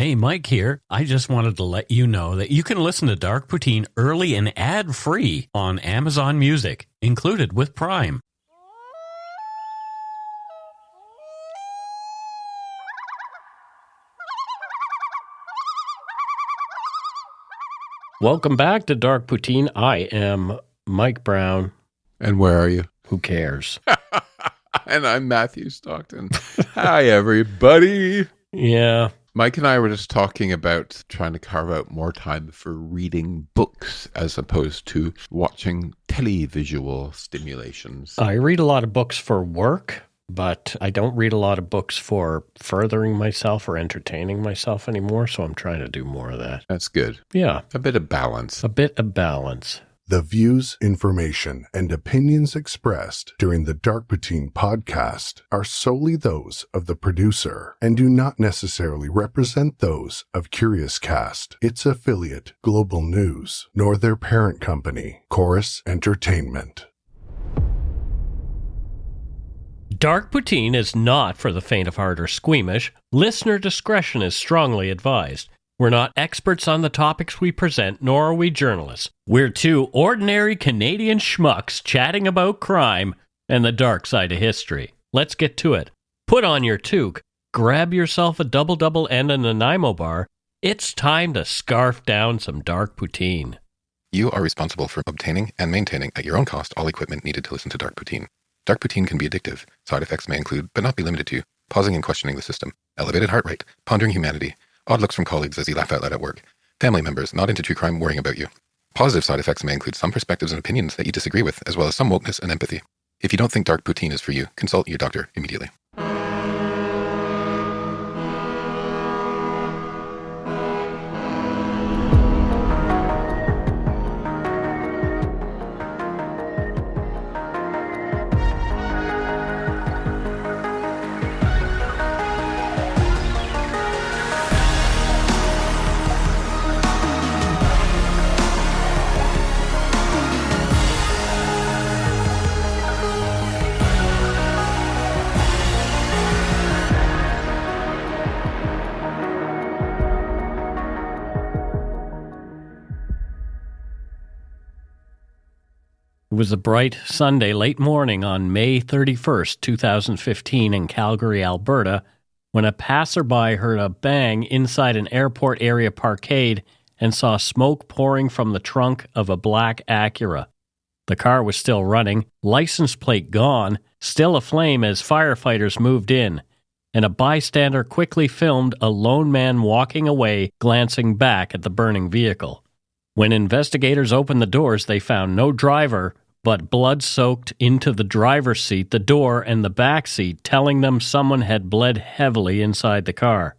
Hey, Mike here. I just wanted to let you know that you can listen to Dark Poutine early and ad-free on Amazon Music, included with Prime. Welcome back to Dark Poutine. I am Mike Brown. And where are you? Who cares? And I'm Matthew Stockton. Hi, everybody. Yeah. Mike and I were just talking about trying to carve out more time for reading books as opposed to watching televisual stimulations. I read a lot of books for work, but I don't read a lot of books for furthering myself or entertaining myself anymore, so I'm trying to do more of that. That's good. Yeah. A bit of balance. A bit of balance. The views, information, and opinions expressed during the Dark Poutine podcast are solely those of the producer and do not necessarily represent those of Curious Cast, its affiliate, Global News, nor their parent company, Chorus Entertainment. Dark Poutine is not for the faint of heart or squeamish. Listener discretion is strongly advised. We're not experts on the topics we present, nor are we journalists. We're two ordinary Canadian schmucks chatting about crime and the dark side of history. Let's get to it. Put on your toque, grab yourself a double-double and a Nanaimo bar. It's time to scarf down some Dark Poutine. You are responsible for obtaining and maintaining at your own cost all equipment needed to listen to Dark Poutine. Dark Poutine can be addictive. Side effects may include, but not be limited to, pausing and questioning the system, elevated heart rate, pondering humanity, odd looks from colleagues as you laugh out loud at work, family members not into true crime worrying about you. Positive side effects may include some perspectives and opinions that you disagree with, as well as some wokeness and empathy. If you don't think Dark Poutine is for you, consult your doctor immediately. It was a bright Sunday late morning on May 31st, 2015 in Calgary, Alberta, when a passerby heard a bang inside an airport area parkade and saw smoke pouring from the trunk of a black Acura. The car was still running, license plate gone, still aflame as firefighters moved in, and a bystander quickly filmed a lone man walking away, glancing back at the burning vehicle. When investigators opened the doors, they found no driver, but blood soaked into the driver's seat, the door, and the back seat, telling them someone had bled heavily inside the car.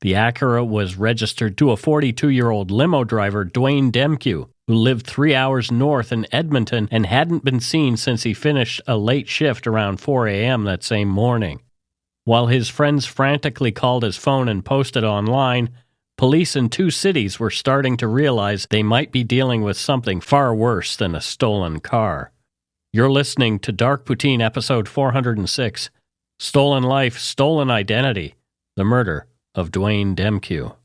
The Acura was registered to a 42-year-old limo driver, Dwayne Demkiw, who lived 3 hours north in Edmonton and hadn't been seen since he finished a late shift around 4 a.m. that same morning. While his friends frantically called his phone and posted online, police in 2 cities were starting to realize they might be dealing with something far worse than a stolen car. You're listening to Dark Poutine episode 406, Stolen Life, Stolen Identity, the murder of Dwayne Demkiw.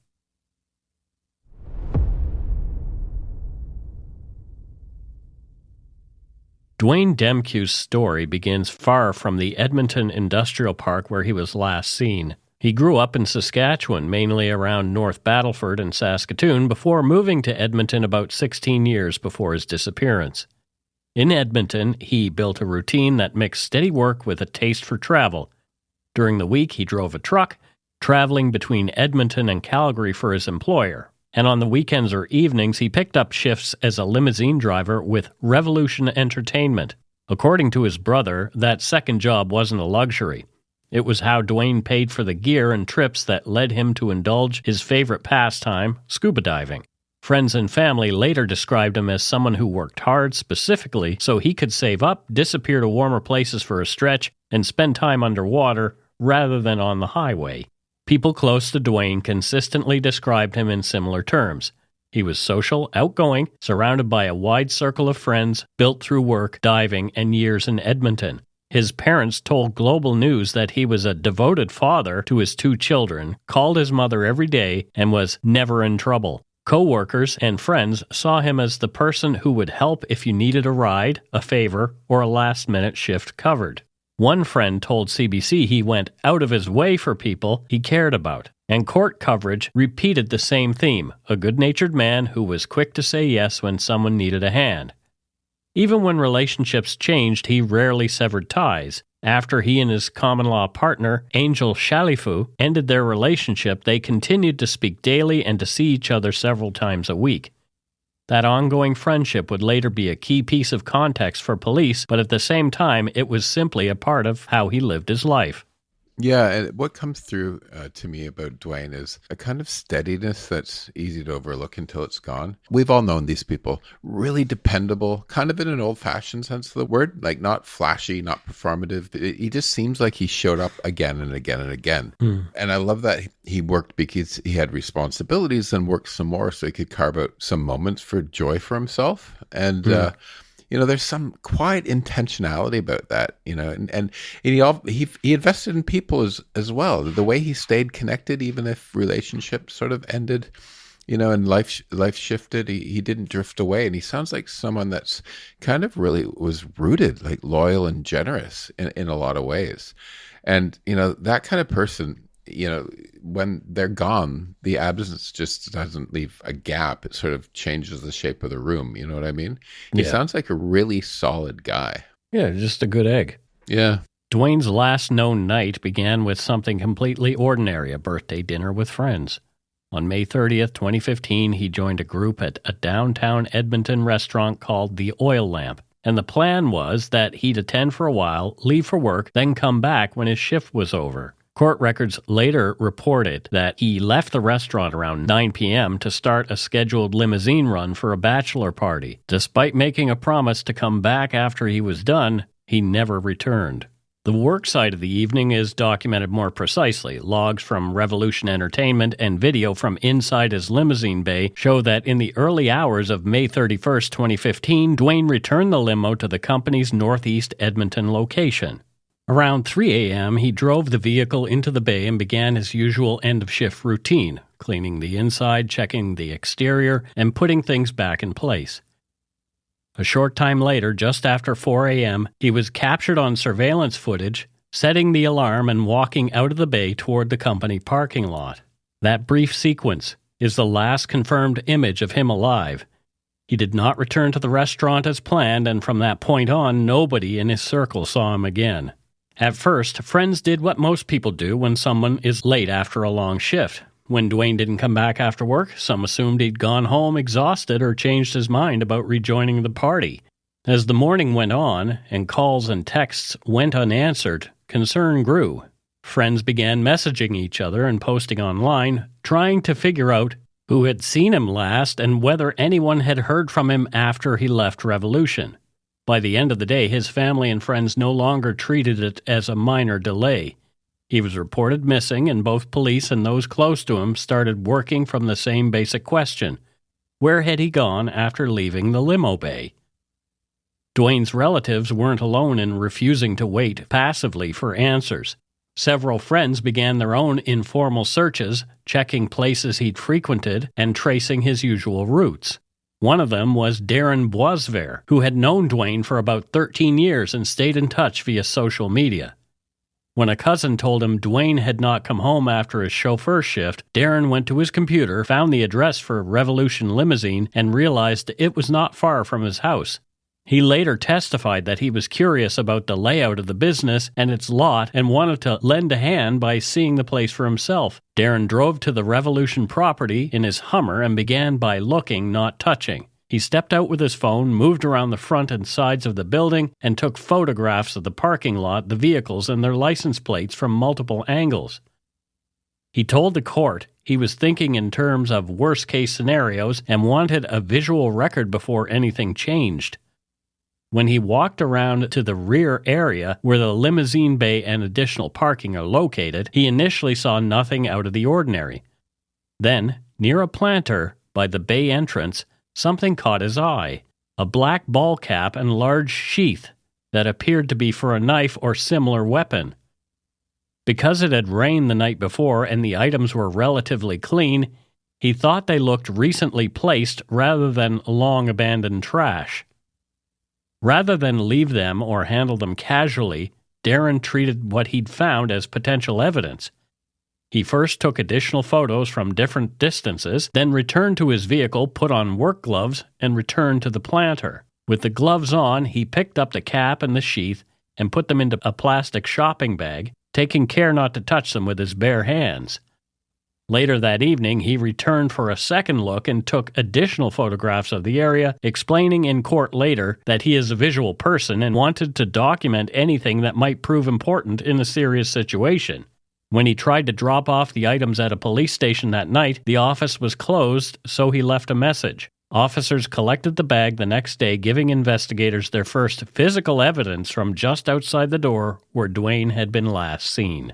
Dwayne Demkiw's story begins far from the Edmonton Industrial Park where he was last seen. He grew up in Saskatchewan, mainly around North Battleford and Saskatoon, before moving to Edmonton about 16 years before his disappearance. In Edmonton, he built a routine that mixed steady work with a taste for travel. During the week, he drove a truck, traveling between Edmonton and Calgary for his employer. And on the weekends or evenings, he picked up shifts as a limousine driver with Revolution Entertainment. According to his brother, that second job wasn't a luxury. It was how Dwayne paid for the gear and trips that led him to indulge his favorite pastime, scuba diving. Friends and family later described him as someone who worked hard specifically so he could save up, disappear to warmer places for a stretch, and spend time underwater rather than on the highway. People close to Dwayne consistently described him in similar terms. He was social, outgoing, surrounded by a wide circle of friends, built through work, diving, and years in Edmonton. His parents told Global News that he was a devoted father to his 2 children, called his mother every day, and was never in trouble. Co-workers and friends saw him as the person who would help if you needed a ride, a favor, or a last-minute shift covered. One friend told CBC he went out of his way for people he cared about, and court coverage repeated the same theme, a good-natured man who was quick to say yes when someone needed a hand. Even when relationships changed, he rarely severed ties. After he and his common-law partner, Angel Shalifu, ended their relationship, they continued to speak daily and to see each other several times a week. That ongoing friendship would later be a key piece of context for police, but at the same time, it was simply a part of how he lived his life. Yeah, and what comes through to me about Dwayne is a kind of steadiness that's easy to overlook until it's gone. We've all known these people, really dependable, kind of in an old-fashioned sense of the word, like not flashy, not performative. He just seems like he showed up again and again and again. And I love that he worked because he had responsibilities and worked some more so he could carve out some moments for joy for himself. And there's some quiet intentionality about that, and he invested in people as well. The way he stayed connected, even if relationships sort of ended, and life shifted, he didn't drift away. And he sounds like someone that's kind of really was rooted, like loyal and generous in a lot of ways. And, that kind of person, when they're gone, the absence just doesn't leave a gap. It sort of changes the shape of the room. You know what I mean? He sounds like a really solid guy. Yeah, just a good egg. Yeah. Dwayne's last known night began with something completely ordinary, a birthday dinner with friends. On May 30th, 2015, he joined a group at a downtown Edmonton restaurant called The Oil Lamp. And the plan was that he'd attend for a while, leave for work, then come back when his shift was over. Court records later reported that he left the restaurant around 9 p.m. to start a scheduled limousine run for a bachelor party. Despite making a promise to come back after he was done, he never returned. The work side of the evening is documented more precisely. Logs from Revolution Entertainment and video from inside his limousine bay show that in the early hours of May 31st, 2015, Dwayne returned the limo to the company's northeast Edmonton location. Around 3 a.m., he drove the vehicle into the bay and began his usual end-of-shift routine, cleaning the inside, checking the exterior, and putting things back in place. A short time later, just after 4 a.m., he was captured on surveillance footage, setting the alarm and walking out of the bay toward the company parking lot. That brief sequence is the last confirmed image of him alive. He did not return to the restaurant as planned, and from that point on, nobody in his circle saw him again. At first, friends did what most people do when someone is late after a long shift. When Dwayne didn't come back after work, some assumed he'd gone home exhausted or changed his mind about rejoining the party. As the morning went on, and calls and texts went unanswered, concern grew. Friends began messaging each other and posting online, trying to figure out who had seen him last and whether anyone had heard from him after he left Revolution. By the end of the day, his family and friends no longer treated it as a minor delay. He was reported missing, and both police and those close to him started working from the same basic question. Where had he gone after leaving the limo bay? Dwayne's relatives weren't alone in refusing to wait passively for answers. Several friends began their own informal searches, checking places he'd frequented and tracing his usual routes. One of them was Darren Boisvert, who had known Dwayne for about 13 years and stayed in touch via social media. When a cousin told him Dwayne had not come home after his chauffeur shift, Darren went to his computer, found the address for Revolution Limousine, and realized it was not far from his house. He later testified that he was curious about the layout of the business and its lot and wanted to lend a hand by seeing the place for himself. Darren drove to the Revolution property in his Hummer and began by looking, not touching. He stepped out with his phone, moved around the front and sides of the building, and took photographs of the parking lot, the vehicles, and their license plates from multiple angles. He told the court he was thinking in terms of worst-case scenarios and wanted a visual record before anything changed. When he walked around to the rear area where the limousine bay and additional parking are located, he initially saw nothing out of the ordinary. Then, near a planter by the bay entrance, something caught his eye, a black ball cap and large sheath that appeared to be for a knife or similar weapon. Because it had rained the night before and the items were relatively clean, he thought they looked recently placed rather than long abandoned trash. Rather than leave them or handle them casually, Darren treated what he'd found as potential evidence. He first took additional photos from different distances, then returned to his vehicle, put on work gloves, and returned to the planter. With the gloves on, he picked up the cap and the sheath and put them into a plastic shopping bag, taking care not to touch them with his bare hands. Later that evening, he returned for a second look and took additional photographs of the area, explaining in court later that he is a visual person and wanted to document anything that might prove important in a serious situation. When he tried to drop off the items at a police station that night, the office was closed, so he left a message. Officers collected the bag the next day, giving investigators their first physical evidence from just outside the door where Dwayne had been last seen.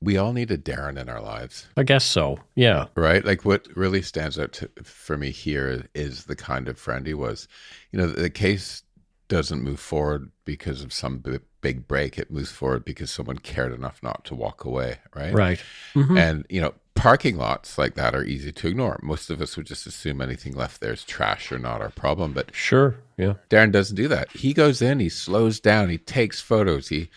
We all need a Darren in our lives. I guess so, yeah. Right? Like what really stands out for me here is the kind of friend he was. You know, the case doesn't move forward because of some big break. It moves forward because someone cared enough not to walk away, right? Right. Mm-hmm. And, you know, parking lots like that are easy to ignore. Most of us would just assume anything left there is trash or not our problem. But sure, yeah. Darren doesn't do that. He goes in, he slows down, he takes photos, he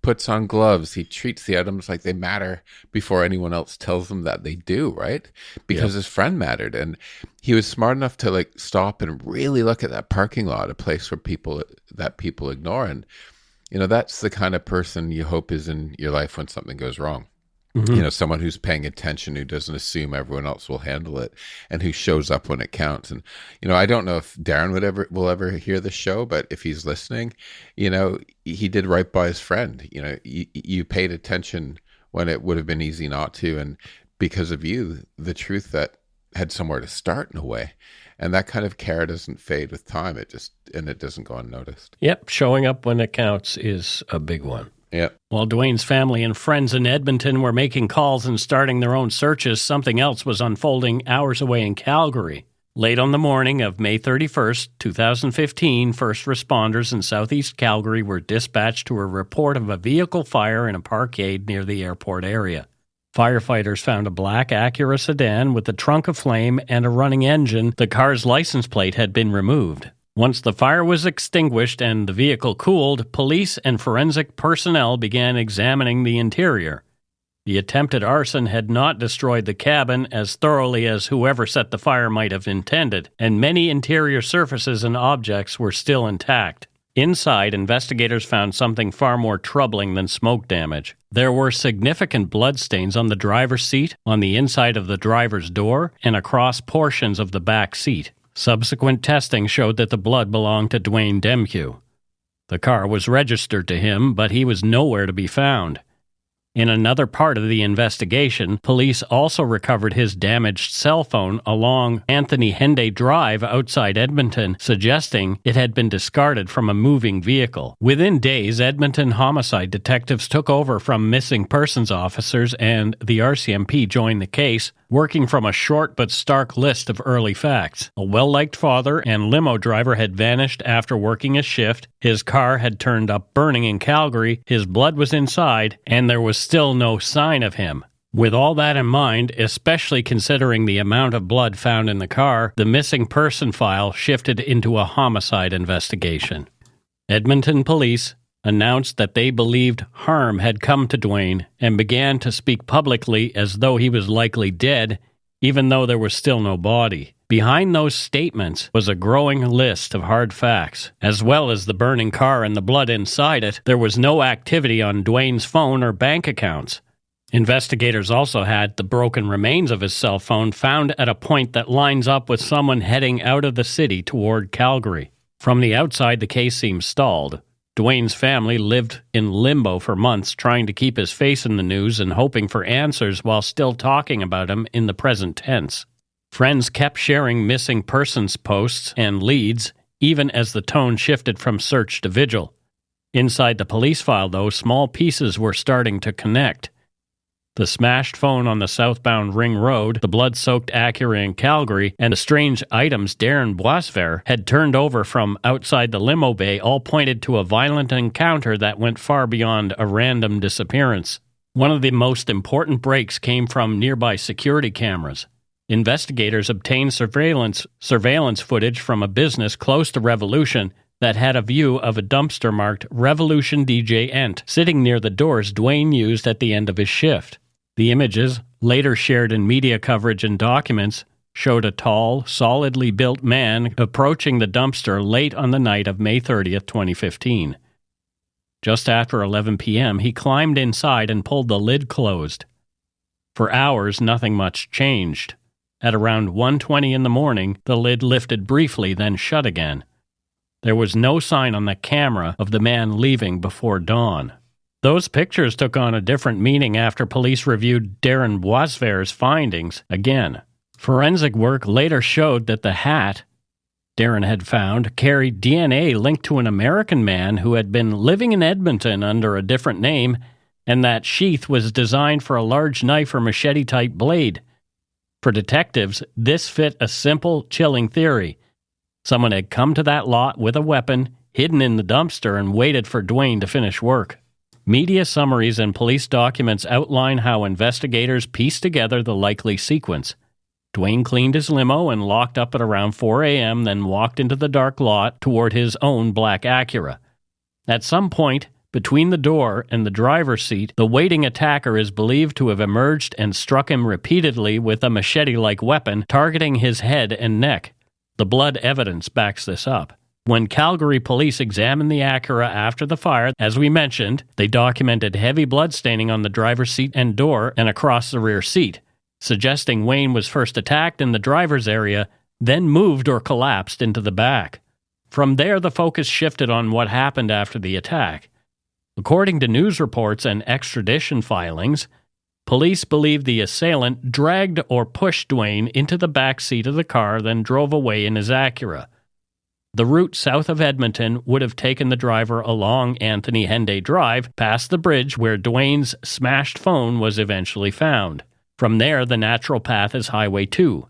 puts on gloves, he treats the items like they matter before anyone else tells him that they do, right? Because his friend mattered. And he was smart enough to like stop and really look at that parking lot, a place where people ignore. And, you know, that's the kind of person you hope is in your life when something goes wrong. Mm-hmm. You know, someone who's paying attention, who doesn't assume everyone else will handle it, and who shows up when it counts. And, you know, I don't know if Darren will ever hear the show, but if he's listening, you know, he did right by his friend. You know, you paid attention when it would have been easy not to. And because of you, the truth that had somewhere to start in a way. And that kind of care doesn't fade with time. It doesn't go unnoticed. Yep. Showing up when it counts is a big one. Yeah. While Dwayne's family and friends in Edmonton were making calls and starting their own searches, something else was unfolding hours away in Calgary. Late on the morning of May 31st, 2015, first responders in southeast Calgary were dispatched to a report of a vehicle fire in a parkade near the airport area. Firefighters found a black Acura sedan with the trunk aflame and a running engine. The car's license plate had been removed. Once the fire was extinguished and the vehicle cooled, police and forensic personnel began examining the interior. The attempted arson had not destroyed the cabin as thoroughly as whoever set the fire might have intended, and many interior surfaces and objects were still intact. Inside, investigators found something far more troubling than smoke damage. There were significant bloodstains on the driver's seat, on the inside of the driver's door, and across portions of the back seat. Subsequent testing showed that the blood belonged to Dwayne Demkiw. The car was registered to him, but he was nowhere to be found. In another part of the investigation, police also recovered his damaged cell phone along Anthony Henday Drive outside Edmonton, suggesting it had been discarded from a moving vehicle. Within days, Edmonton homicide detectives took over from missing persons officers, and the RCMP joined the case, working from a short but stark list of early facts. A well-liked father and limo driver had vanished after working a shift, his car had turned up burning in Calgary, his blood was inside, and there was still no sign of him. With all that in mind, especially considering the amount of blood found in the car, the missing person file shifted into a homicide investigation. Edmonton police announced that they believed harm had come to Dwayne and began to speak publicly as though he was likely dead, even though there was still no body. Behind those statements was a growing list of hard facts. As well as the burning car and the blood inside it, there was no activity on Dwayne's phone or bank accounts. Investigators also had the broken remains of his cell phone found at a point that lines up with someone heading out of the city toward Calgary. From the outside, the case seemed stalled. Dwayne's family lived in limbo for months, trying to keep his face in the news and hoping for answers while still talking about him in the present tense. Friends kept sharing missing persons posts and leads, even as the tone shifted from search to vigil. Inside the police file, though, small pieces were starting to connect. The smashed phone on the southbound Ring Road, the blood-soaked Acura in Calgary, and the strange items Darren Boisvert had turned over from outside the limo bay all pointed to a violent encounter that went far beyond a random disappearance. One of the most important breaks came from nearby security cameras. Investigators obtained surveillance footage from a business close to Revolution that had a view of a dumpster marked Revolution DJ Ent sitting near the doors Dwayne used at the end of his shift. The images, later shared in media coverage and documents, showed a tall, solidly built man approaching the dumpster late on the night of May 30th, 2015. Just after 11 p.m., he climbed inside and pulled the lid closed. For hours, nothing much changed. At around 1:20 in the morning, the lid lifted briefly, then shut again. There was no sign on the camera of the man leaving before dawn. Those pictures took on a different meaning after police reviewed Darren Boisvert's findings again. Forensic work later showed that the hat Darren had found carried DNA linked to an American man who had been living in Edmonton under a different name, and that sheath was designed for a large knife or machete-type blade. For detectives, this fit a simple, chilling theory. Someone had come to that lot with a weapon, hidden in the dumpster, and waited for Dwayne to finish work. Media summaries and police documents outline how investigators pieced together the likely sequence. Dwayne cleaned his limo and locked up at around 4 a.m., then walked into the dark lot toward his own black Acura. At some point, between the door and the driver's seat, the waiting attacker is believed to have emerged and struck him repeatedly with a machete-like weapon, targeting his head and neck. The blood evidence backs this up. When Calgary police examined the Acura after the fire, as we mentioned, they documented heavy blood staining on the driver's seat and door and across the rear seat, suggesting Wayne was first attacked in the driver's area, then moved or collapsed into the back. From there, the focus shifted on what happened after the attack. According to news reports and extradition filings, police believe the assailant dragged or pushed Dwayne into the back seat of the car, then drove away in his Acura. The route south of Edmonton would have taken the driver along Anthony Henday Drive, past the bridge where Dwayne's smashed phone was eventually found. From there, the natural path is Highway 2,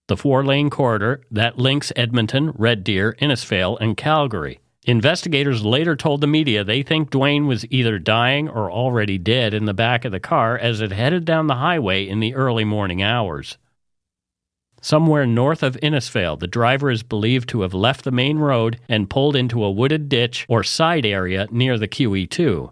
the 4-lane corridor that links Edmonton, Red Deer, Innisfail, and Calgary. Investigators later told the media they think Dwayne was either dying or already dead in the back of the car as it headed down the highway in the early morning hours. Somewhere north of Innisfail, the driver is believed to have left the main road and pulled into a wooded ditch or side area near the QE2.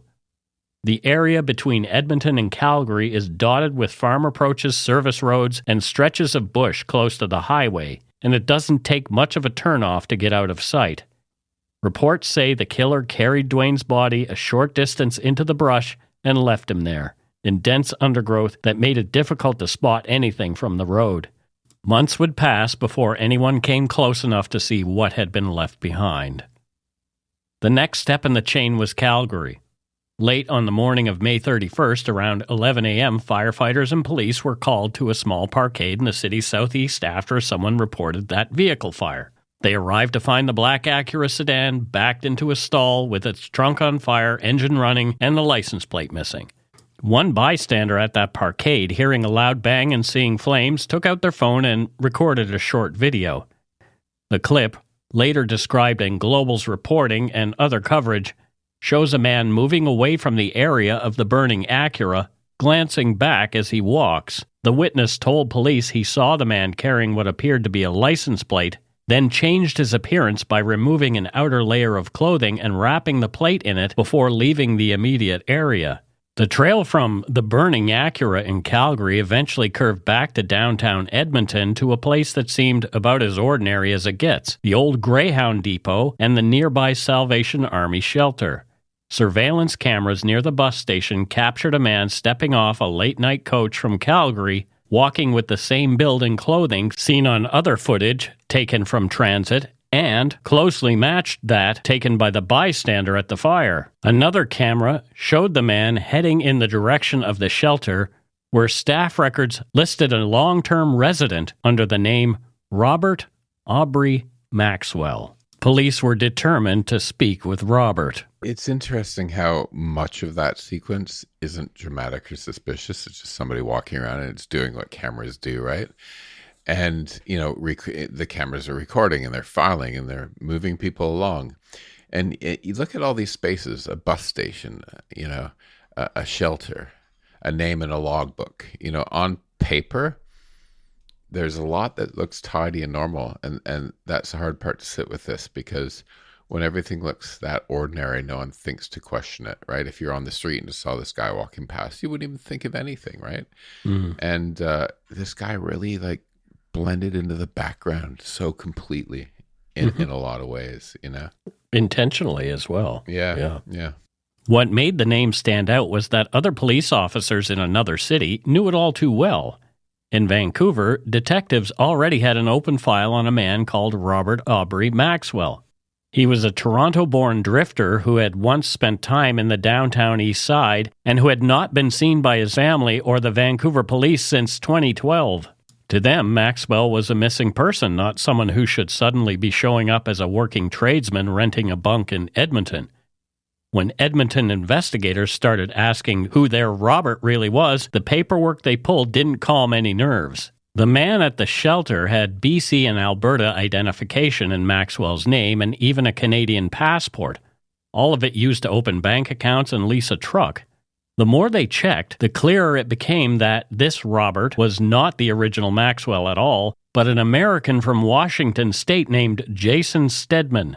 The area between Edmonton and Calgary is dotted with farm approaches, service roads, and stretches of bush close to the highway, and it doesn't take much of a turnoff to get out of sight. Reports say the killer carried Dwayne's body a short distance into the brush and left him there, in dense undergrowth that made it difficult to spot anything from the road. Months would pass before anyone came close enough to see what had been left behind. The next step in the chain was Calgary. Late on the morning of May 31st, around 11 a.m., firefighters and police were called to a small parkade in the city's southeast after someone reported that vehicle fire. They arrived to find the black Acura sedan backed into a stall with its trunk on fire, engine running, and the license plate missing. One bystander at that parkade, hearing a loud bang and seeing flames, took out their phone and recorded a short video. The clip, later described in Global's reporting and other coverage, shows a man moving away from the area of the burning Acura, glancing back as he walks. The witness told police he saw the man carrying what appeared to be a license plate, then changed his appearance by removing an outer layer of clothing and wrapping the plate in it before leaving the immediate area. The trail from the burning Acura in Calgary eventually curved back to downtown Edmonton to a place that seemed about as ordinary as it gets, the old Greyhound Depot and the nearby Salvation Army shelter. Surveillance cameras near the bus station captured a man stepping off a late-night coach from Calgary, walking with the same build and clothing seen on other footage taken from transit, and closely matched that taken by the bystander at the fire. Another camera showed the man heading in the direction of the shelter, where staff records listed a long-term resident under the name Robert Aubrey Maxwell. Police were determined to speak with Robert. It's interesting how much of that sequence isn't dramatic or suspicious. It's just somebody walking around and it's doing what cameras do, right? And, the cameras are recording and they're filing and they're moving people along. And you look at all these spaces, a bus station, a shelter, a name in a logbook. On paper, there's a lot that looks tidy and normal. And that's the hard part to sit with this, because when everything looks that ordinary, no one thinks to question it, right? If you're on the street and just saw this guy walking past, you wouldn't even think of anything, right? Mm. And this guy really blended into the background so completely in a lot of ways, Intentionally as well. Yeah. What made the name stand out was that other police officers in another city knew it all too well. In Vancouver, detectives already had an open file on a man called Robert Aubrey Maxwell. He was a Toronto-born drifter who had once spent time in the downtown East Side and who had not been seen by his family or the Vancouver police since 2012. To them, Maxwell was a missing person, not someone who should suddenly be showing up as a working tradesman renting a bunk in Edmonton. When Edmonton investigators started asking who their Robert really was, the paperwork they pulled didn't calm any nerves. The man at the shelter had BC and Alberta identification in Maxwell's name and even a Canadian passport, all of it used to open bank accounts and lease a truck. The more they checked, the clearer it became that this Robert was not the original Maxwell at all, but an American from Washington state named Jason Stedman.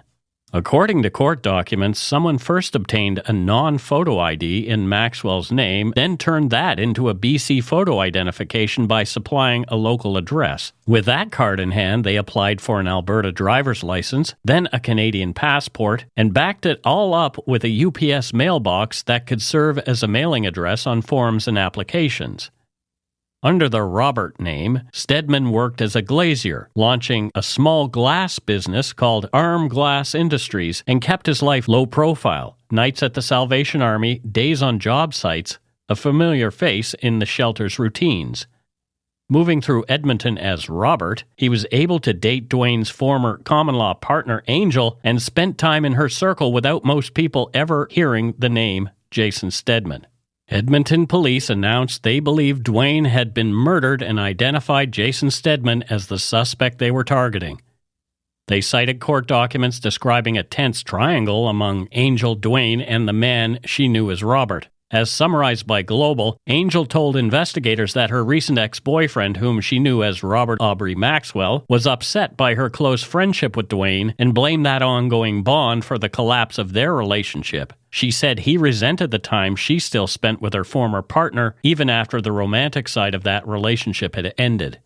According to court documents, someone first obtained a non-photo ID in Maxwell's name, then turned that into a BC photo identification by supplying a local address. With that card in hand, they applied for an Alberta driver's license, then a Canadian passport, and backed it all up with a UPS mailbox that could serve as a mailing address on forms and applications. Under the Robert name, Stedman worked as a glazier, launching a small glass business called Arm Glass Industries, and kept his life low profile. Nights at the Salvation Army, days on job sites, a familiar face in the shelter's routines. Moving through Edmonton as Robert, he was able to date Dwayne's former common-law partner, Angel, and spent time in her circle without most people ever hearing the name Jason Stedman. Edmonton police announced they believed Dwayne had been murdered and identified Jason Stedman as the suspect they were targeting. They cited court documents describing a tense triangle among Angel, Dwayne, and the man she knew as Robert. As summarized by Global, Angel told investigators that her recent ex-boyfriend, whom she knew as Robert Aubrey Maxwell, was upset by her close friendship with Dwayne and blamed that ongoing bond for the collapse of their relationship. She said he resented the time she still spent with her former partner, even after the romantic side of that relationship had ended.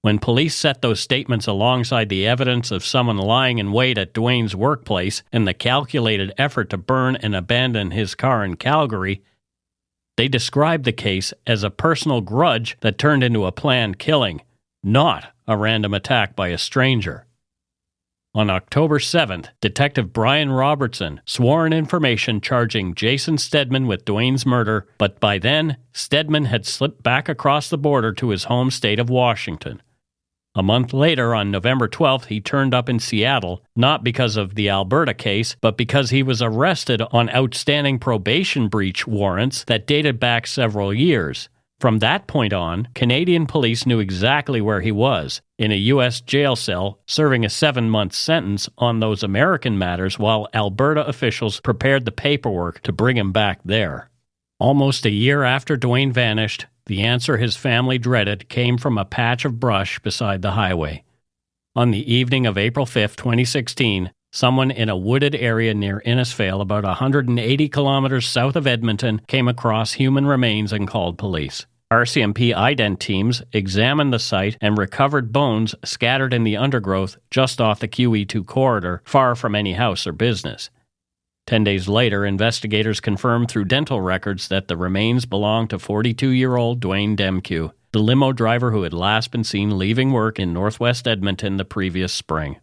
When police set those statements alongside the evidence of someone lying in wait at Dwayne's workplace and the calculated effort to burn and abandon his car in Calgary, they described the case as a personal grudge that turned into a planned killing, not a random attack by a stranger. On October 7th, Detective Brian Robertson swore in information charging Jason Stedman with Dwayne's murder, but by then, Stedman had slipped back across the border to his home state of Washington. A month later, on November 12th, he turned up in Seattle, not because of the Alberta case, but because he was arrested on outstanding probation breach warrants that dated back several years. From that point on, Canadian police knew exactly where he was, in a U.S. jail cell, serving a 7-month sentence on those American matters while Alberta officials prepared the paperwork to bring him back there. Almost a year after Dwayne vanished, the answer his family dreaded came from a patch of brush beside the highway. On the evening of April 5, 2016, someone in a wooded area near Innisfail, about 180 kilometers south of Edmonton, came across human remains and called police. RCMP ident teams examined the site and recovered bones scattered in the undergrowth just off the QE2 corridor, far from any house or business. 10 days later, investigators confirmed through dental records that the remains belonged to 42-year-old Dwayne Demkiw, the limo driver who had last been seen leaving work in northwest Edmonton the previous spring.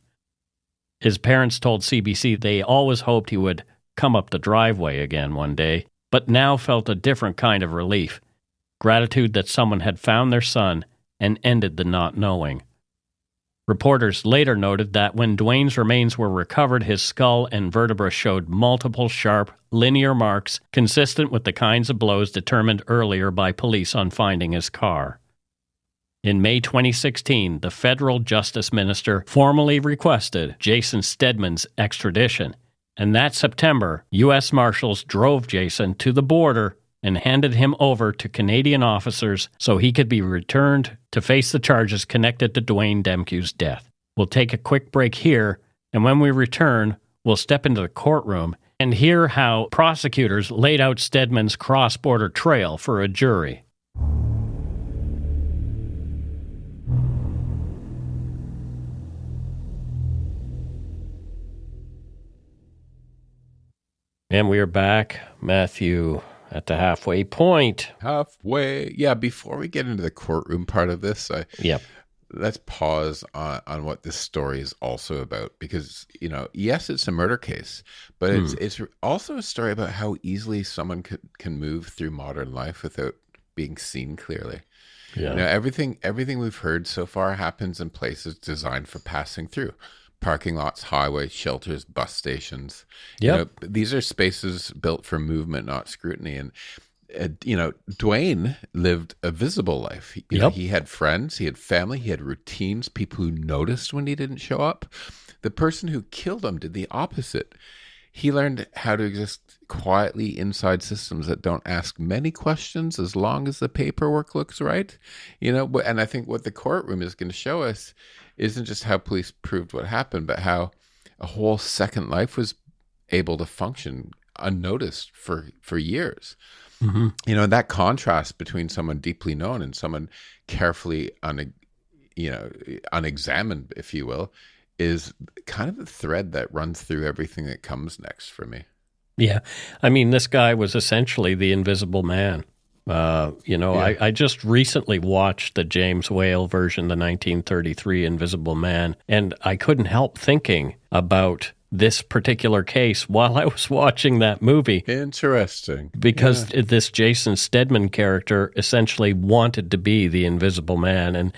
His parents told CBC they always hoped he would come up the driveway again one day, but now felt a different kind of relief, gratitude that someone had found their son and ended the not knowing. Reporters later noted that when Dwayne's remains were recovered, his skull and vertebra showed multiple sharp, linear marks consistent with the kinds of blows determined earlier by police on finding his car. In May 2016, the federal justice minister formally requested Jason Stedman's extradition, and that September, U.S. Marshals drove Jason to the border and handed him over to Canadian officers so he could be returned to face the charges connected to Dwayne Demkiw's death. We'll take a quick break here, and when we return, we'll step into the courtroom and hear how prosecutors laid out Stedman's cross-border trail for a jury. And we are back, Matthew, at the halfway point. Halfway. Yeah, before we get into the courtroom part of this, Yep. let's pause on what this story is also about. Because, yes, it's a murder case, but it's also a story about how easily someone can move through modern life without being seen clearly. Yeah. Everything we've heard so far happens in places designed for passing through. Parking lots, highways, shelters, bus stations. Yep. These are spaces built for movement, not scrutiny. And, Dwayne lived a visible life. He had friends, he had family, he had routines, people who noticed when he didn't show up. The person who killed him did the opposite. He learned how to exist quietly inside systems that don't ask many questions as long as the paperwork looks right. And I think what the courtroom is going to show us isn't just how police proved what happened, but how a whole second life was able to function unnoticed for years. Mm-hmm. And that contrast between someone deeply known and someone carefully unexamined, if you will, is kind of the thread that runs through everything that comes next for me. Yeah. I mean, this guy was essentially the invisible man. I just recently watched the James Whale version, the 1933 Invisible Man, and I couldn't help thinking about this particular case while I was watching that movie. Interesting. Because this Jason Stedman character essentially wanted to be the Invisible Man and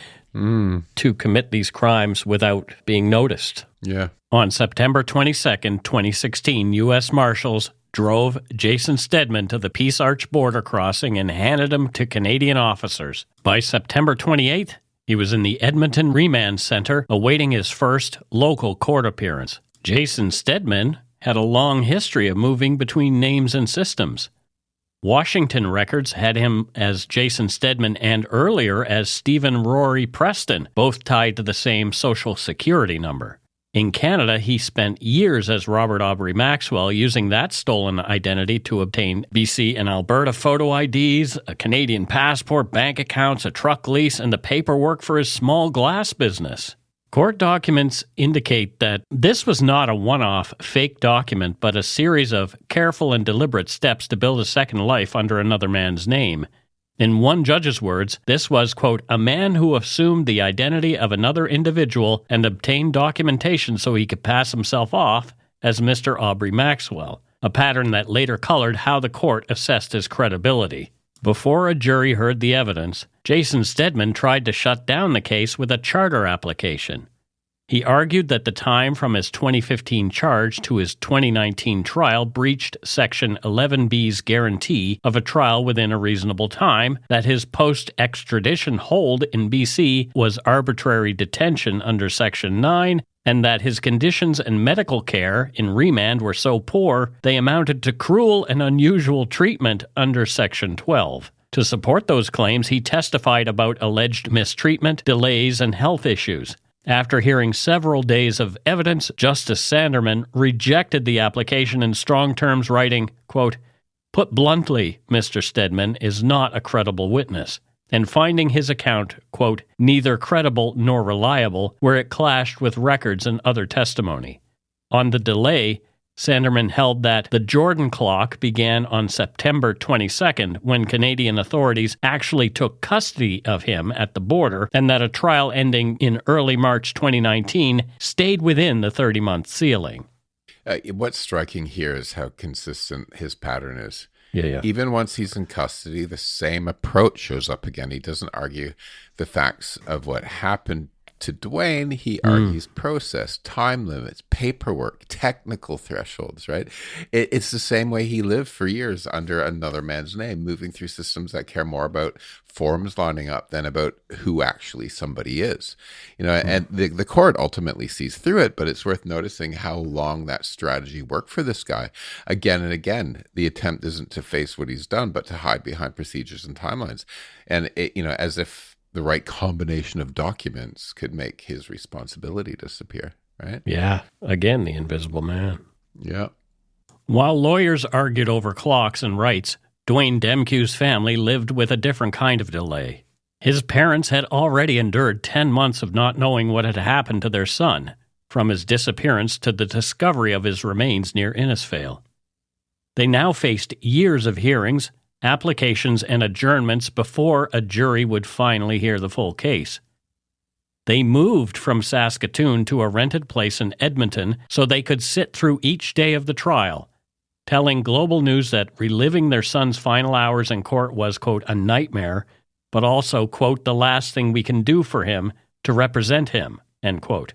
to commit these crimes without being noticed. Yeah. On September 22nd, 2016, U.S. Marshals drove Jason Stedman to the Peace Arch border crossing and handed him to Canadian officers. By September 28th, he was in the Edmonton Remand Center awaiting his first local court appearance. Jason Stedman had a long history of moving between names and systems. Washington records had him as Jason Stedman and earlier as Stephen Rory Preston, both tied to the same Social Security number. In Canada, he spent years as Robert Aubrey Maxwell, using that stolen identity to obtain BC and Alberta photo IDs, a Canadian passport, bank accounts, a truck lease, and the paperwork for his small glass business. Court documents indicate that this was not a one-off fake document, but a series of careful and deliberate steps to build a second life under another man's name. In one judge's words, this was, quote, a man who assumed the identity of another individual and obtained documentation so he could pass himself off as Mr. Aubrey Maxwell, a pattern that later colored how the court assessed his credibility. Before a jury heard the evidence, Jason Stedman tried to shut down the case with a charter application. He argued that the time from his 2015 charge to his 2019 trial breached Section 11B's guarantee of a trial within a reasonable time, that his post-extradition hold in BC was arbitrary detention under Section 9, and that his conditions and medical care in remand were so poor they amounted to cruel and unusual treatment under Section 12. To support those claims, he testified about alleged mistreatment, delays, and health issues. After hearing several days of evidence, Justice Sanderman rejected the application in strong terms, writing, quote, put bluntly, Mr. Stedman is not a credible witness, and finding his account, quote, neither credible nor reliable, where it clashed with records and other testimony. On the delay, Sanderman held that the Jordan clock began on September 22nd, when Canadian authorities actually took custody of him at the border, and that a trial ending in early March 2019 stayed within the 30-month ceiling. What's striking here is how consistent his pattern is. Yeah. Even once he's in custody, the same approach shows up again. He doesn't argue the facts of what happened To Dwayne, he argues process, time limits, paperwork, technical thresholds, right? It's the same way he lived for years under another man's name, moving through systems that care more about forms lining up than about who actually somebody is. And the court ultimately sees through it, but it's worth noticing how long that strategy worked for this guy. Again and again, the attempt isn't to face what he's done, but to hide behind procedures and timelines. And as if the right combination of documents could make his responsibility disappear, right? Yeah. Again, the invisible man. Yeah. While lawyers argued over clocks and rights, Dwayne Demkiw's family lived with a different kind of delay. His parents had already endured 10 months of not knowing what had happened to their son, from his disappearance to the discovery of his remains near Innisfail. They now faced years of hearings, applications, and adjournments before a jury would finally hear the full case. They moved from Saskatoon to a rented place in Edmonton so they could sit through each day of the trial, telling Global News that reliving their son's final hours in court was, quote, a nightmare, but also, quote, the last thing we can do for him to represent him, end quote.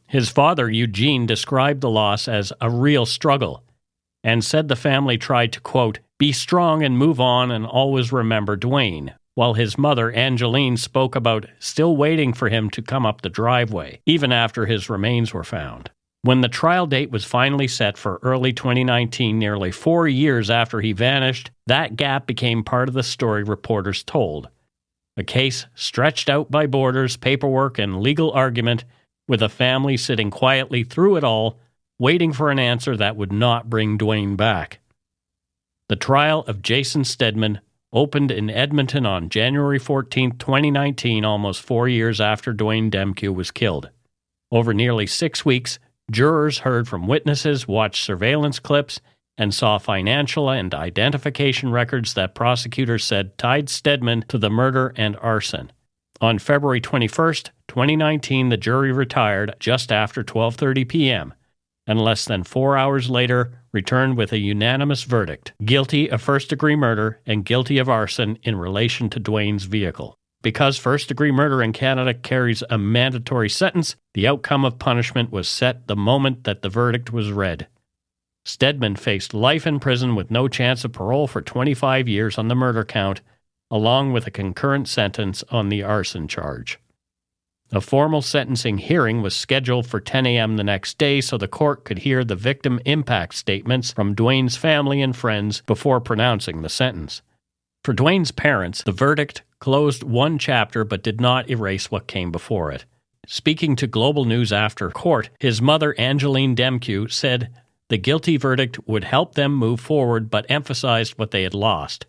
His father, Eugene, described the loss as a real struggle and said the family tried to, quote, be strong and move on and always remember Dwayne, while his mother, Angeline, spoke about still waiting for him to come up the driveway, even after his remains were found. When the trial date was finally set for early 2019, nearly 4 years after he vanished, that gap became part of the story reporters told. A case stretched out by borders, paperwork, and legal argument, with a family sitting quietly through it all, waiting for an answer that would not bring Dwayne back. The trial of Jason Stedman opened in Edmonton on January 14, 2019, almost 4 years after Dwayne Demkiw was killed. Over nearly 6 weeks, jurors heard from witnesses, watched surveillance clips, and saw financial and identification records that prosecutors said tied Stedman to the murder and arson. On February 21st, 2019, the jury retired just after 12:30 p.m., and less than 4 hours later returned with a unanimous verdict, guilty of first-degree murder and guilty of arson in relation to Dwayne's vehicle. Because first-degree murder in Canada carries a mandatory sentence, the outcome of punishment was set the moment that the verdict was read. Stedman faced life in prison with no chance of parole for 25 years on the murder count, along with a concurrent sentence on the arson charge. A formal sentencing hearing was scheduled for 10 a.m. the next day so the court could hear the victim impact statements from Dwayne's family and friends before pronouncing the sentence. For Dwayne's parents, the verdict closed one chapter but did not erase what came before it. Speaking to Global News after court, his mother, Angeline Demkiw, said the guilty verdict would help them move forward but emphasized what they had lost.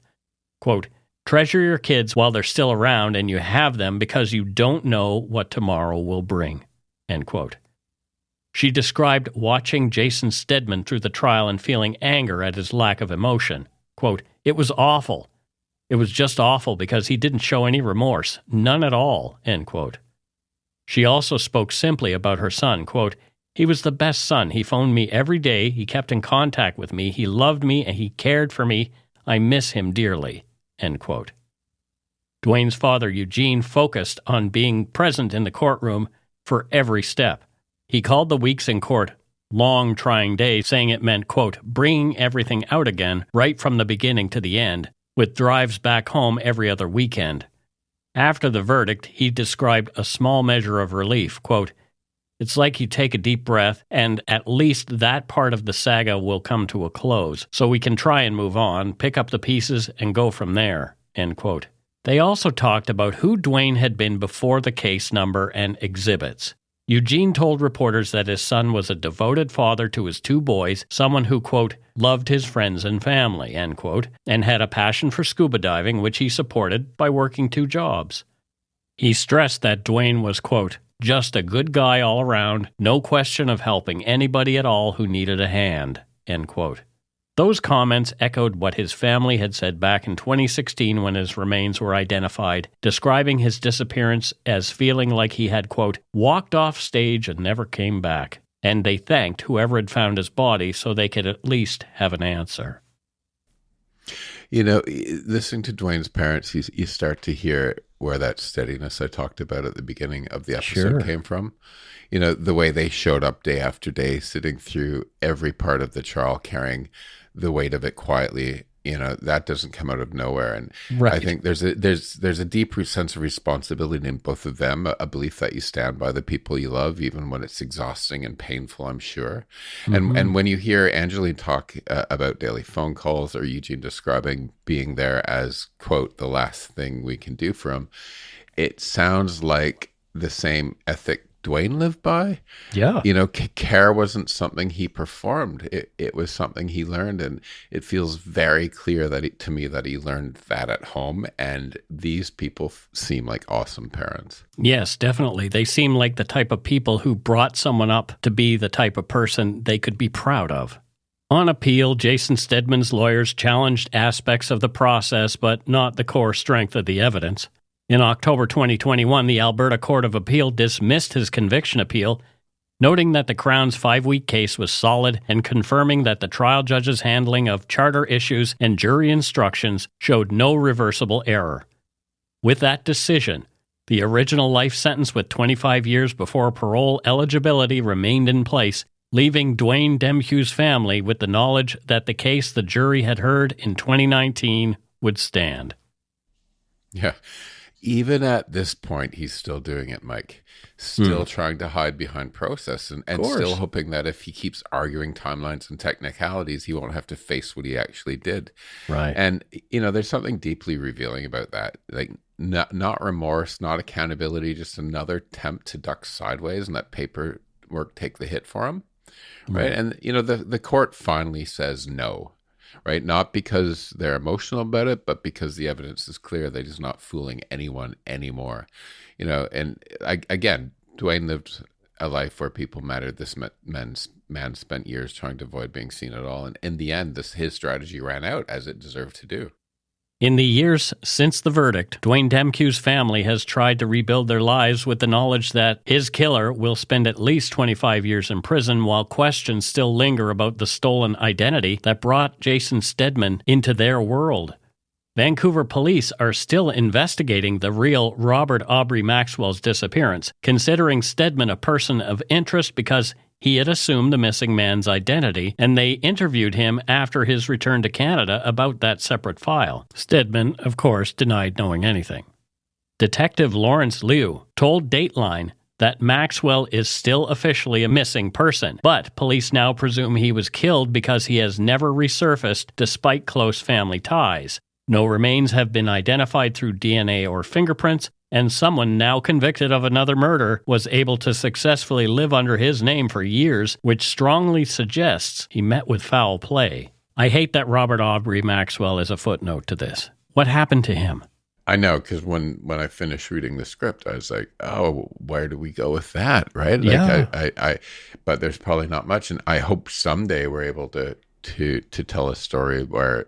Quote, treasure your kids while they're still around and you have them because you don't know what tomorrow will bring, end quote. She described watching Jason Stedman through the trial and feeling anger at his lack of emotion. Quote, it was awful. It was just awful because he didn't show any remorse, none at all, end quote. She also spoke simply about her son. Quote, he was the best son. He phoned me every day. He kept in contact with me. He loved me and he cared for me. I miss him dearly, end quote. Dwayne's father, Eugene, focused on being present in the courtroom for every step. He called the weeks in court long, trying days, saying it meant, quote, bringing everything out again right from the beginning to the end, with drives back home every other weekend. After the verdict, he described a small measure of relief. Quote, it's like you take a deep breath and at least that part of the saga will come to a close, so we can try and move on, pick up the pieces, and go from there, end quote. They also talked about who Dwayne had been before the case number and exhibits. Eugene told reporters that his son was a devoted father to his 2 boys, someone who, quote, loved his friends and family, end quote, and had a passion for scuba diving, which he supported by working 2 jobs. He stressed that Dwayne was, quote, just a good guy all around, no question of helping anybody at all who needed a hand, end quote. Those comments echoed what his family had said back in 2016 when his remains were identified, describing his disappearance as feeling like he had, quote, walked off stage and never came back. And they thanked whoever had found his body so they could at least have an answer. You know, listening to Dwayne's parents, you start to hear where that steadiness I talked about at the beginning of the episode Sure. came from. You know, the way they showed up day after day, sitting through every part of the trial, carrying the weight of it quietly. You know, that doesn't come out of nowhere. And Right. I think there's a deep sense of responsibility in both of them, a belief that you stand by the people you love, even when it's exhausting and painful, I'm sure. And when you hear Angeline talk about daily phone calls, or Eugene describing being there as, quote, the last thing we can do for him, it sounds like the same ethic Dwayne lived by. Yeah. You know, care wasn't something he performed. It was something he learned, and it feels very clear to me that he learned that at home. And these people seem like awesome parents. Yes, definitely. They seem like the type of people who brought someone up to be the type of person they could be proud of. On appeal, Jason Stedman's lawyers challenged aspects of the process, but not the core strength of the evidence. In October 2021, the Alberta Court of Appeal dismissed his conviction appeal, noting that the Crown's 5-week case was solid and confirming that the trial judge's handling of charter issues and jury instructions showed no reversible error. With that decision, the original life sentence with 25 years before parole eligibility remained in place, leaving Dwayne Demkiw's family with the knowledge that the case the jury had heard in 2019 would stand. Yeah. Even at this point, he's still doing it, Mike. Still trying to hide behind process and still hoping that if he keeps arguing timelines and technicalities, he won't have to face what he actually did. Right. And, you know, there's something deeply revealing about that. Like, not remorse, not accountability, just another attempt to duck sideways and let paperwork take the hit for him. Right. And, you know, the court finally says no. Right, not because they're emotional about it, but because the evidence is clear that he's not fooling anyone anymore. You know, and again, Dwayne lived a life where people mattered. This man spent years trying to avoid being seen at all, and in the end, his strategy ran out, as it deserved to do. In the years since the verdict, Dwayne Demkiw's family has tried to rebuild their lives with the knowledge that his killer will spend at least 25 years in prison, while questions still linger about the stolen identity that brought Jason Stedman into their world. Vancouver police are still investigating the real Robert Aubrey Maxwell's disappearance, considering Stedman a person of interest because he had assumed the missing man's identity, and they interviewed him after his return to Canada about that separate file. Stedman, of course, denied knowing anything. Detective Lawrence Liu told Dateline that Maxwell is still officially a missing person, but police now presume he was killed because he has never resurfaced despite close family ties. No remains have been identified through DNA or fingerprints, and someone now convicted of another murder was able to successfully live under his name for years, which strongly suggests he met with foul play. I hate that Robert Aubrey Maxwell is a footnote to this. What happened to him? I know, because when I finished reading the script, I was like, oh, where do we go with that, right? Like, Yeah. But there's probably not much, and I hope someday we're able to tell a story where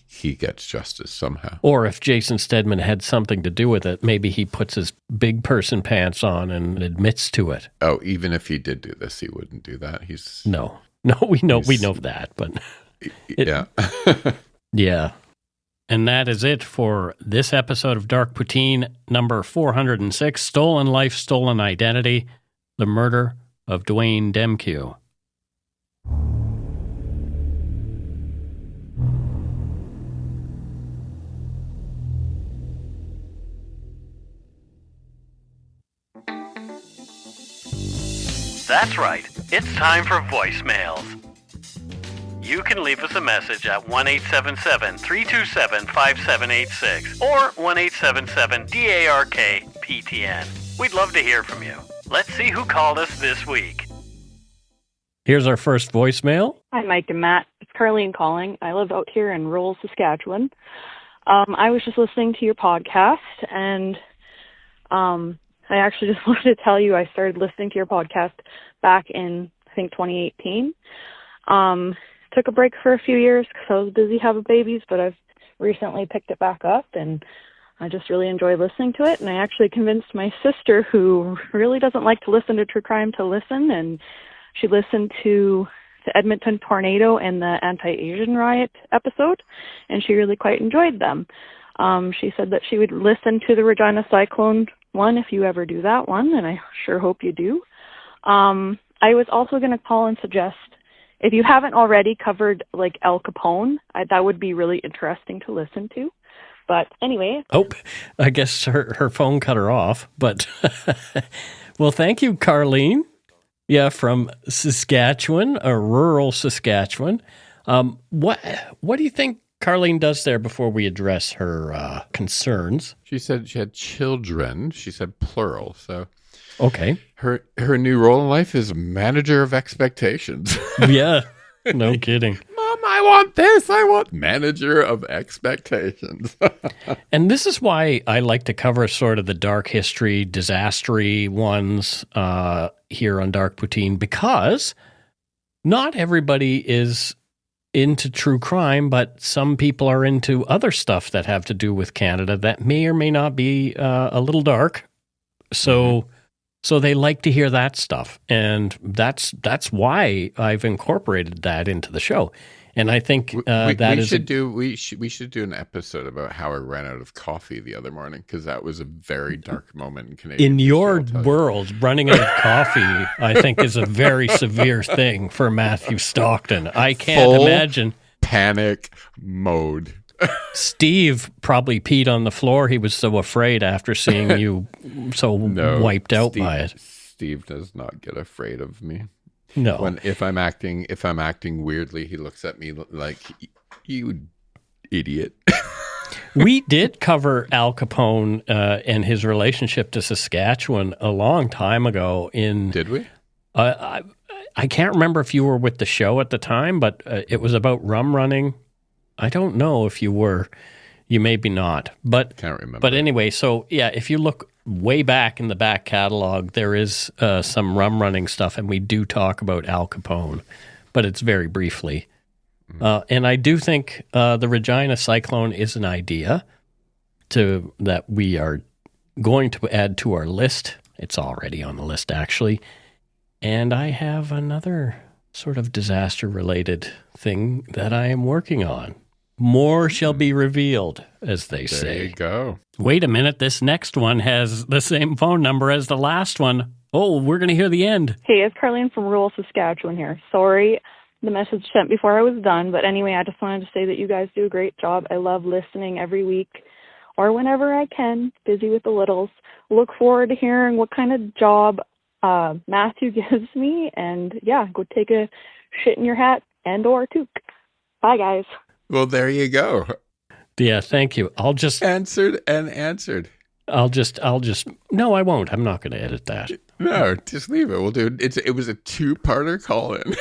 he gets justice somehow. Or if Jason Stedman had something to do with it, maybe he puts his big person pants on and admits to it. Oh, even if he did do this, he wouldn't do that. No, we know that, but yeah. Yeah. And that is it for this episode of Dark Poutine, number 406, Stolen Life, Stolen Identity, the murder of Dwayne Demkiw. That's right. It's time for voicemails. You can leave us a message at 1-877-327-5786 or 1-877-DARK-PTN. We'd love to hear from you. Let's see who called us this week. Here's our first voicemail. Hi, Mike and Matt. It's Carlene calling. I live out here in rural Saskatchewan. I was just listening to your podcast, and I actually just wanted to tell you I started listening to your podcast back in, I think, 2018. Took a break for a few years because I was busy having babies, but I've recently picked it back up, and I just really enjoy listening to it. And I actually convinced my sister, who really doesn't like to listen to true crime, to listen, and she listened to the Edmonton tornado and the anti-Asian riot episode, and she really quite enjoyed them. She said that she would listen to the Regina Cyclone one if you ever do that one, and I sure hope you do. I was also going to call and suggest, if you haven't already covered like Al Capone, that would be really interesting to listen to. But anyway. Oh, I guess her phone cut her off. But well, thank you, Carlene. Yeah, from Saskatchewan, rural Saskatchewan. What do you think Carlene does there before we address her concerns? She said she had children. She said plural. So okay. Her new role in life is manager of expectations. Yeah, no kidding. Mom, I want this. I want manager of expectations. And this is why I like to cover sort of the dark history, disastery ones here on Dark Poutine, because not everybody is into true crime, but some people are into other stuff that have to do with Canada that may or may not be a little dark. So they like to hear that stuff, and that's why I've incorporated that into the show. And I think we should do an episode about how I ran out of coffee the other morning, because that was a very dark moment in Canadian in history, your world. Running out of coffee, I think, is a very severe thing for Matthew Stockton. I can't imagine panic mode. Steve probably peed on the floor. He was so afraid after seeing you so wiped out by it. Steve does not get afraid of me. No. If I'm acting weirdly, he looks at me like, you idiot. We did cover Al Capone and his relationship to Saskatchewan a long time ago. Did we? I can't remember if you were with the show at the time, but it was about rum running. I don't know if you were. You maybe not. But can't remember. But anyway, so yeah, if you look way back in the back catalog, there is some rum running stuff, and we do talk about Al Capone, but it's very briefly. And I do think the Regina Cyclone is an idea that we are going to add to our list. It's already on the list, actually. And I have another sort of disaster-related thing that I am working on. More shall be revealed, as they say. There you go. Wait a minute. This next one has the same phone number as the last one. Oh, we're going to hear the end. Hey, it's Carlene from rural Saskatchewan here. Sorry, the message sent before I was done. But anyway, I just wanted to say that you guys do a great job. I love listening every week or whenever I can, busy with the littles. Look forward to hearing what kind of job Matthew gives me. And yeah, go take a shit in your hat and or toque. Bye, guys. Well, there you go. Yeah, thank you. I'll just answered. No, I won't. I'm not going to edit that. No, just leave it. We'll do it. It was a two-parter call-in.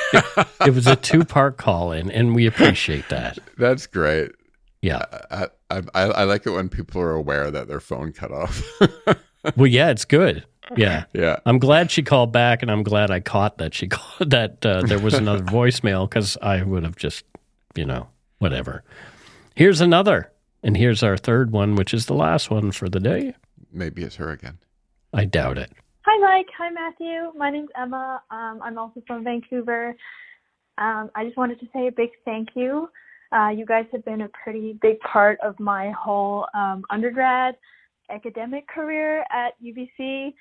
It was a two-part call-in, and we appreciate that. That's great. Yeah, I like it when people are aware that their phone cut off. Well, yeah, it's good. Yeah. Yeah. I'm glad she called back, and I'm glad I caught that she called that there was another voicemail, because I would have just, whatever. Here's another, and here's our third one, which is the last one for the day. Maybe it's her again. I doubt it. Hi, Mike. Hi, Matthew. My name's Emma. I'm also from Vancouver. I just wanted to say a big thank you. You guys have been a pretty big part of my whole undergrad academic career at UBC.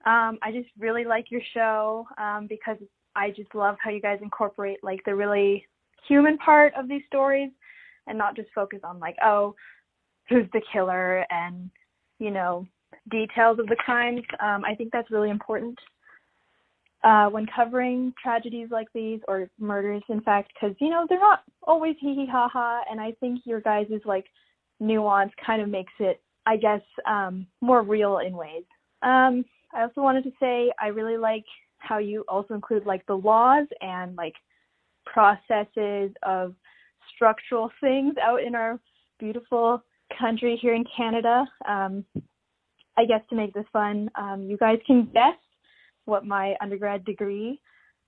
I just really like your show because I just love how you guys incorporate like the really human part of these stories and not just focus on like, oh, who's the killer and, details of the crimes. I think that's really important when covering tragedies like these, or murders, in fact, because, they're not always hee-hee ha-ha, and I think your guys' like nuance kind of makes it, I guess, more real in ways. I also wanted to say I really like how you also include like the laws and like processes of structural things out in our beautiful country here in Canada. I guess to make this fun, you guys can guess what my undergrad degree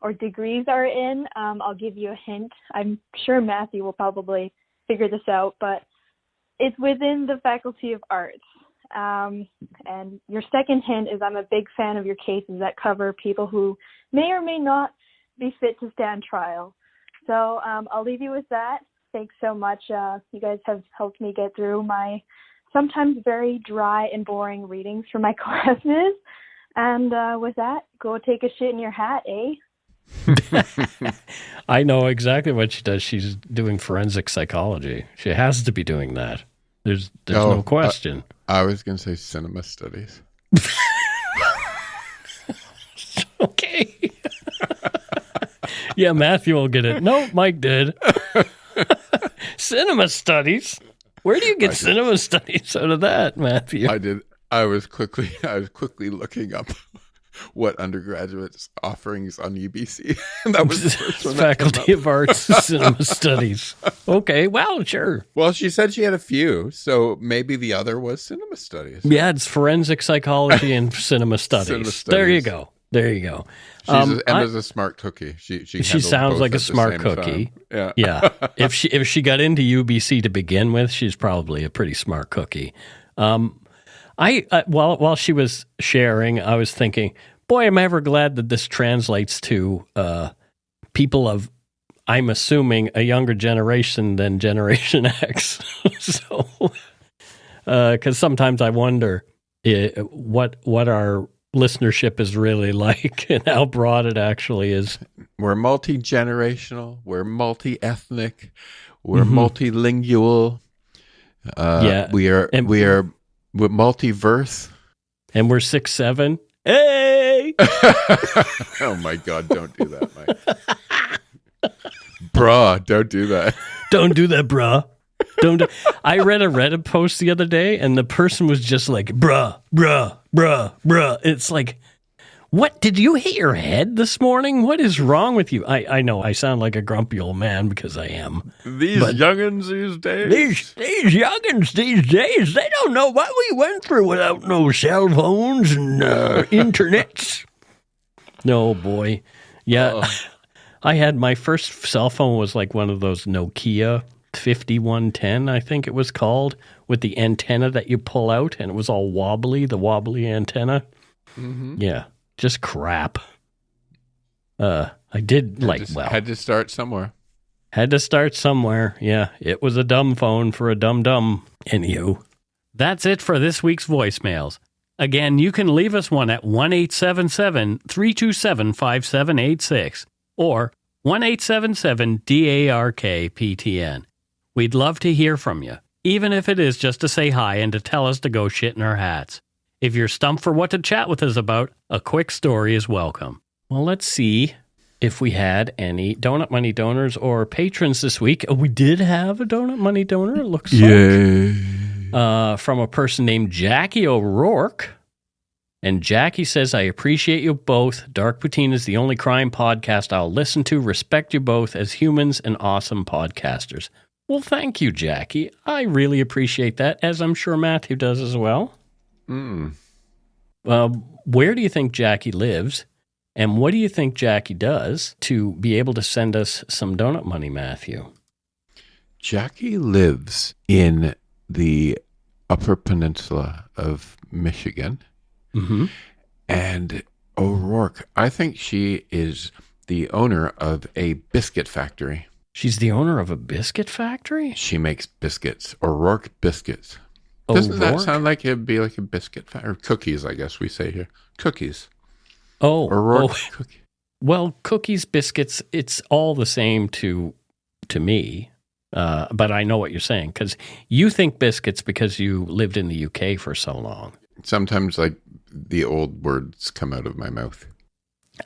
or degrees are in. I'll give you a hint. I'm sure Matthew will probably figure this out, but it's within the Faculty of Arts. And your second hint is I'm a big fan of your cases that cover people who may or may not be fit to stand trial. So I'll leave you with that. Thanks so much. You guys have helped me get through my sometimes very dry and boring readings from my classes. And with that, go take a shit in your hat, eh? I know exactly what she does. She's doing forensic psychology. She has to be doing that. There's no question. I was going to say cinema studies. Okay. Yeah, Matthew will get it. No, Mike did. Cinema studies? Where do you get cinema studies out of that, Matthew? I did. I was quickly looking up what undergraduates offerings on UBC. That was the first one. Faculty of Arts Cinema Studies. Okay, well, sure. Well, she said she had a few, so maybe the other was cinema studies. Yeah, it's forensic psychology and cinema studies. Cinema studies. There you go. Emma's a smart cookie. She sounds like a smart cookie. Time. Yeah. If she got into UBC to begin with, she's probably a pretty smart cookie. While she was sharing, I was thinking, boy, am I ever glad that this translates to people of, I'm assuming, a younger generation than Generation X. So, because sometimes I wonder what our listenership is really like and how broad it actually is. We're multi-generational. We're multi-ethnic. We're multilingual. We're multiverse. And we're 6'7". Hey! Oh my God, don't do that, Mike. Bruh, don't do that. Don't do that, bruh. I read a Reddit post the other day, and the person was just like, bruh. It's like, what? Did you hit your head this morning? What is wrong with you? I know I sound like a grumpy old man because I am. These youngins these days. These youngins these days, they don't know what we went through without no cell phones and internets. No, boy. Yeah. I had my first cell phone was like one of those Nokia 5110, I think it was called, with the antenna that you pull out, and it was all wobbly, the wobbly antenna. Mm-hmm. Yeah, just crap. I did had to start somewhere. Had to start somewhere. Yeah, it was a dumb phone for a dumb. Anywho, that's it for this week's voicemails. Again, you can leave us one at 1-877-327-5786 or 1-877-DARK-PTN. We'd love to hear from you, even if it is just to say hi and to tell us to go shit in our hats. If you're stumped for what to chat with us about, a quick story is welcome. Well, let's see if we had any Donut Money donors or patrons this week. We did have a Donut Money donor, it looks like. From a person named Jackie O'Rourke. And Jackie says, I appreciate you both. Dark Poutine is the only crime podcast I'll listen to. Respect you both as humans and awesome podcasters. Well, thank you, Jackie. I really appreciate that, as I'm sure Matthew does as well. Where do you think Jackie lives? And what do you think Jackie does to be able to send us some donut money, Matthew? Jackie lives in the Upper Peninsula of Michigan. Mm-hmm. And O'Rourke, I think she is the owner of a biscuit factory. She's the owner of a biscuit factory? She makes biscuits, O'Rourke biscuits. Doesn't that sound like it'd be like a biscuit factory? Or cookies, I guess we say here. Cookies. O'Rourke cookies. Well, cookies, biscuits, it's all the same to me. But I know what you're saying, because you think biscuits because you lived in the UK for so long. Sometimes, like, the old words come out of my mouth.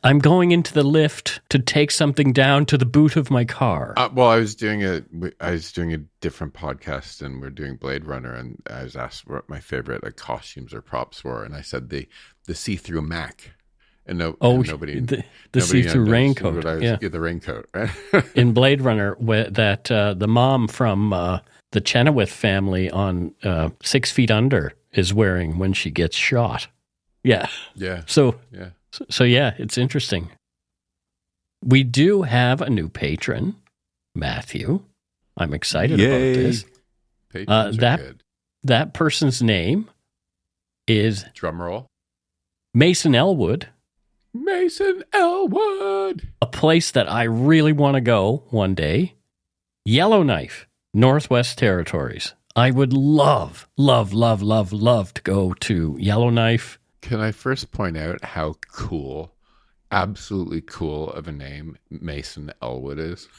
I'm going into the lift to take something down to the boot of my car. Well, I was doing a different podcast, and we're doing Blade Runner, and I was asked what my favorite costumes or props were, and I said the see-through Mac. And nobody the see-through raincoat. The raincoat. Right? In Blade Runner, that the mom from the Chenoweth family on 6 Feet Under is wearing when she gets shot. Yeah. Yeah. So yeah, it's interesting. We do have a new patron, Matthew. I'm excited about this. Patrons are good. That person's name is drumroll Mason Elwood. Mason Elwood. A place that I really want to go one day. Yellowknife, Northwest Territories. I would love to go to Yellowknife. Can I first point out how cool, absolutely cool of a name Mason Elwood is?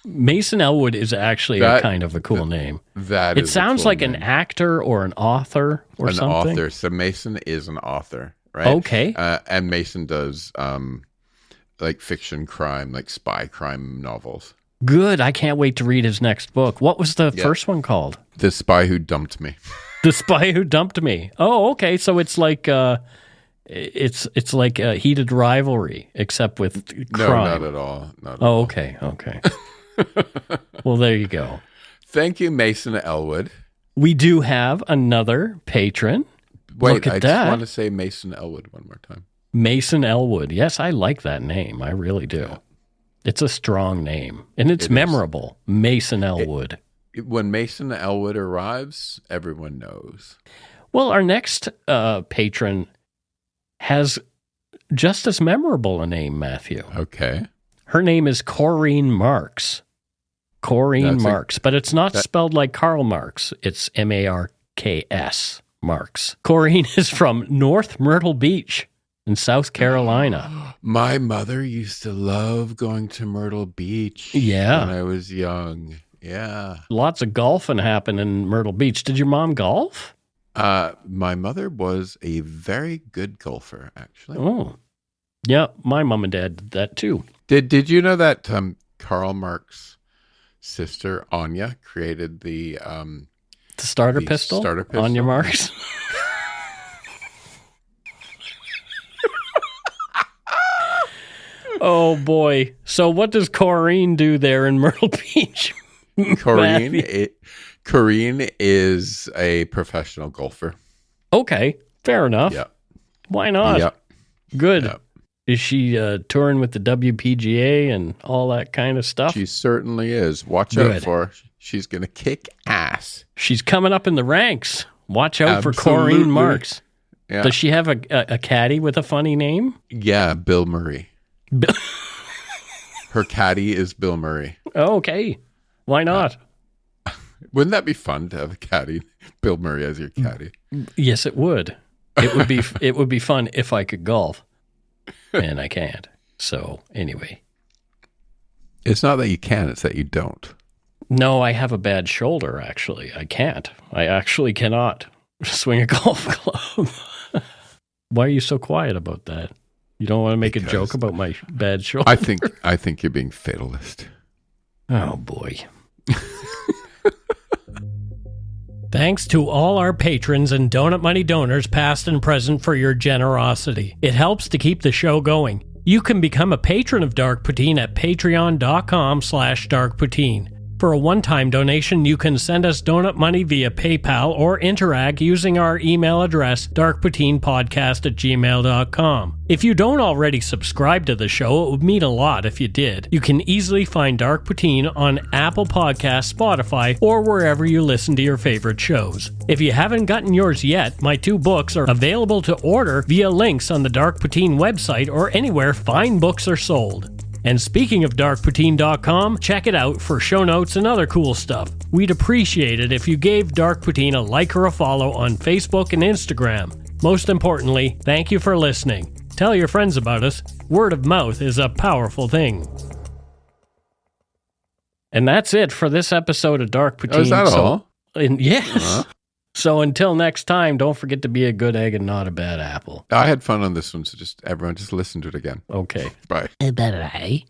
Mason Elwood is actually a kind of a cool name. It sounds like an actor or an author or something. An author. So Mason is an author, right? Okay. And Mason does like fiction crime, like spy crime novels. Good. I can't wait to read his next book. What was the first one called? The Spy Who Dumped Me. The Spy Who Dumped Me. Oh, okay. So it's like it's like a heated rivalry, except with crime. No, not at all. Okay. Well, there you go. Thank you, Mason Elwood. We do have another patron. Wait, Look at I that. just want to say Mason Elwood one more time. Mason Elwood. Yes, I like that name. I really do. Yeah. It's a strong name, and it's memorable. Mason Elwood. When Mason Elwood arrives, everyone knows. Well, our next patron has just as memorable a name, Matthew. Okay. Her name is Corrine Marks. Marks, but it's not spelled like Karl Marx. It's Marks. Marks. Corrine is from North Myrtle Beach in South Carolina. My mother used to love going to Myrtle Beach when I was young. Yeah. Lots of golfing happened in Myrtle Beach. Did your mom golf? My mother was a very good golfer, actually. Oh. Yeah, my mom and dad did that too. Did you know that Karl Marx's sister, Anya, created the starter pistol? Anya Marx? Oh, boy. So what does Corrine do there in Myrtle Beach? Corrine is a professional golfer. Okay, fair enough. Yeah. Why not? Yep. Good. Yep. Is she touring with the WPGA and all that kind of stuff? She certainly is. Watch out for her. She's going to kick ass. She's coming up in the ranks. Watch out for Corrine Marks. Yeah. Does she have a caddy with a funny name? Yeah, Bill Murray. Her caddy is Bill Murray. Oh, okay. Why not? Wouldn't that be fun to have a caddy, Bill Murray as your caddy? Yes, it would. It would be fun if I could golf, and I can't. So anyway, it's not that you can; it's that you don't. No, I have a bad shoulder. Actually, I can't. I actually cannot swing a golf club. Why are you so quiet about that? You don't want to make a joke about my bad shoulder? I think you're being fatalist. Oh, boy. Thanks to all our patrons and Donut Money donors, past and present, for your generosity. It helps to keep the show going. You can become a patron of Dark Poutine at patreon.com/darkpoutine. For a one-time donation, you can send us donut money via PayPal or interact using our email address, darkpoutinepodcast@gmail.com. If you don't already subscribe to the show, it would mean a lot if you did. You can easily find Dark Poutine on Apple Podcasts, Spotify, or wherever you listen to your favorite shows. If you haven't gotten yours yet, my 2 books are available to order via links on the Dark Poutine website or anywhere fine books are sold. And speaking of darkpoutine.com, check it out for show notes and other cool stuff. We'd appreciate it if you gave Dark Poutine a like or a follow on Facebook and Instagram. Most importantly, thank you for listening. Tell your friends about us. Word of mouth is a powerful thing. And that's it for this episode of Dark Poutine. Oh, is that all? Yes. Uh-huh. So until next time, don't forget to be a good egg and not a bad apple. I had fun on this one, so everyone just listen to it again. Okay. Bye. Bye-bye.